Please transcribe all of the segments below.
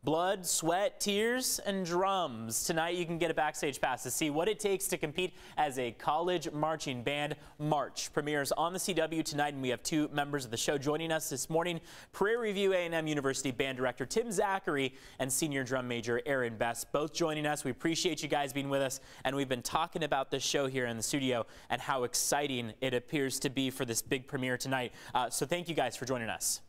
Blood, sweat, tears, and drums. Tonight you can get a backstage pass to see what it takes to compete as a college marching band. March premieres on the CW tonight, and we have two members of the show joining us this morning. Prairie View A&M University Band Director Tim Zachery and Senior Drum Major Aaron Best both joining us. We appreciate you guys being with us, and we've been talking about this show here in the studio and how exciting it appears to be for this big premiere tonight. So thank you guys for joining us.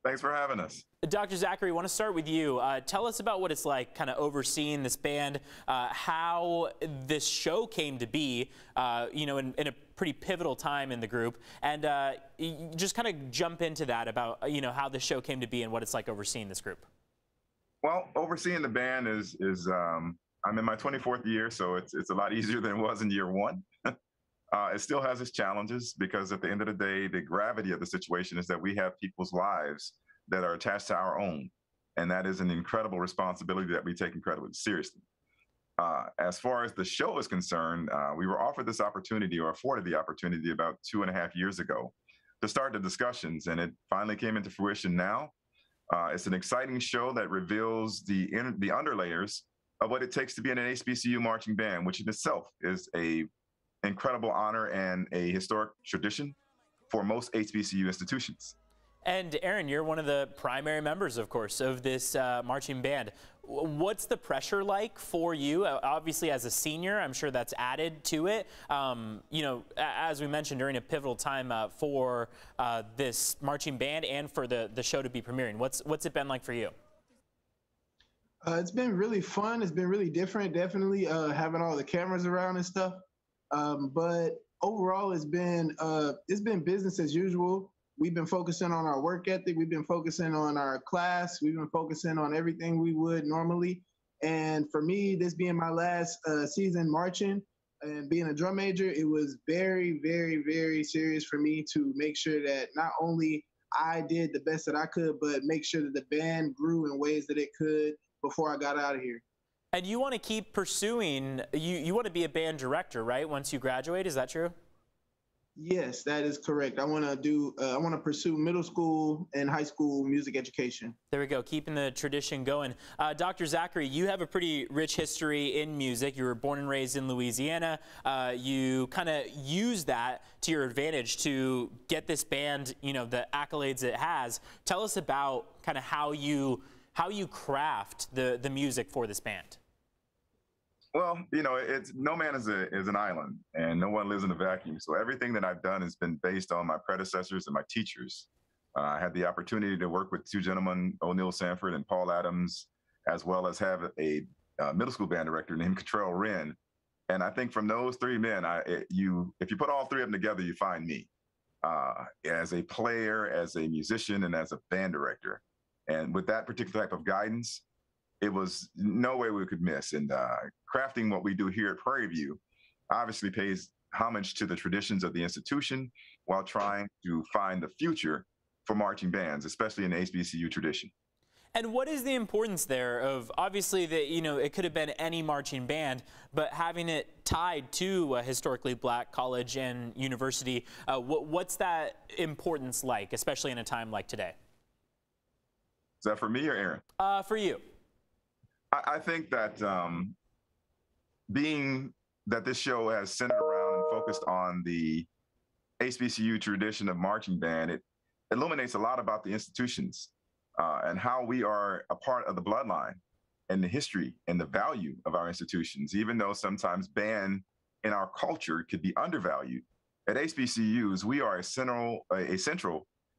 Thanks for having us. Dr. Zachery, I want to start with you. Tell us about what it's like kind of overseeing this band, how this show came to be, you know, in a pretty pivotal time in the group, and just kind of jump into that about, you know, how the show came to be and what it's like overseeing this group. Well, overseeing the band is I'm in my 24th year, so it's a lot easier than it was in year one. It still has its challenges because at the end of the day, the gravity of the situation is that we have people's lives that are attached to our own. And that is an incredible responsibility that we take incredibly seriously. As far as the show is concerned, we were offered this opportunity, or afforded the opportunity, about 2.5 years ago to start the discussions, and it finally came into fruition now. It's an exciting show that reveals the underlayers of what it takes to be in an HBCU marching band, which in itself is a incredible honor and a historic tradition for most HBCU institutions. And Aaron, you're one of the primary members, of course, of this marching band. What's the pressure like for you? Obviously, as a senior, I'm sure that's added to it. You know, as we mentioned, during a pivotal time for this marching band and for the show to be premiering. What's it been like for you? It's been really fun. It's been really different, definitely, having all the cameras around and stuff. But overall, it's been business as usual. We've been focusing on our work ethic. We've been focusing on our class. We've been focusing on everything we would normally. And for me, this being my last season marching and being a drum major, it was very, very, very serious for me to make sure that not only I did the best that I could, but make sure that the band grew in ways that it could before I got out of here. And you want to keep pursuing, you want to be a band director, right, once you graduate? Is that true? Yes, that is correct. I want to pursue middle school and high school music education. There we go, keeping the tradition going. Dr. Zachery, you have a pretty rich history in music. You were born and raised in Louisiana. You kind of use that to your advantage to get this band, you know, the accolades it has. Tell us about kind of how you craft the music for this band. Well, you know, no man is an island, and no one lives in a vacuum. So everything that I've done has been based on my predecessors and my teachers. I had the opportunity to work with two gentlemen, O'Neill Sanford and Paul Adams, as well as have a middle school band director named Cottrell Wren. And I think from those three men, if you put all three of them together, you find me as a player, as a musician, and as a band director. And with that particular type of guidance, it was no way we could miss. And crafting what we do here at Prairie View obviously pays homage to the traditions of the institution while trying to find the future for marching bands, especially in the HBCU tradition. And what is the importance there of, obviously, that, you know, it could have been any marching band, but having it tied to a historically black college and university, what's that importance like, especially in a time like today? Is that for me or Aaron? For you. I think that being that this show has centered around and focused on the HBCU tradition of marching band, it illuminates a lot about the institutions and how we are a part of the bloodline and the history and the value of our institutions, even though sometimes band in our culture could be undervalued. At HBCUs, we are a central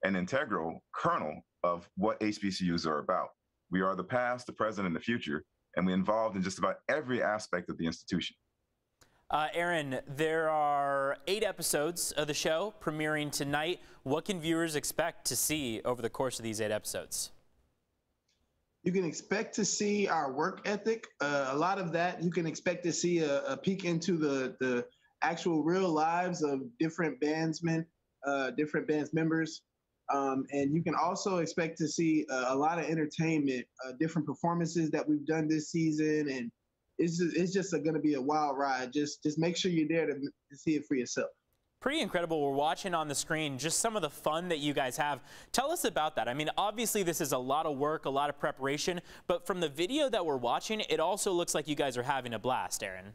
and integral kernel of what HBCUs are about. We are the past, the present, and the future, and we're involved in just about every aspect of the institution. Aaron, there are 8 episodes of the show premiering tonight. What can viewers expect to see over the course of these 8 episodes? You can expect to see our work ethic. A lot of that, you can expect to see a peek into the actual real lives of different bandsmen, different bands members. And you can also expect to see a lot of entertainment, different performances that we've done this season, and it's just going to be a wild ride. Just make sure you're there to see it for yourself. Pretty incredible. We're watching on the screen just some of the fun that you guys have. Tell us about that. I mean, obviously this is a lot of work, a lot of preparation, but from the video that we're watching, it also looks like you guys are having a blast, Aaron.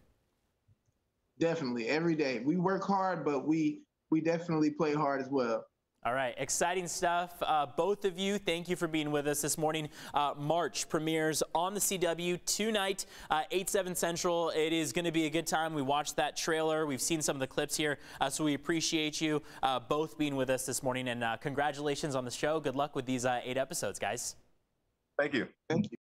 Definitely, every day. We work hard, but we definitely play hard as well. All right, exciting stuff. Both of you, thank you for being with us this morning. March premieres on the CW tonight, 8/7 Central. It is going to be a good time. We watched that trailer. We've seen some of the clips here, so we appreciate you both being with us this morning. And congratulations on the show. Good luck with these 8 episodes, guys. Thank you. Thank you.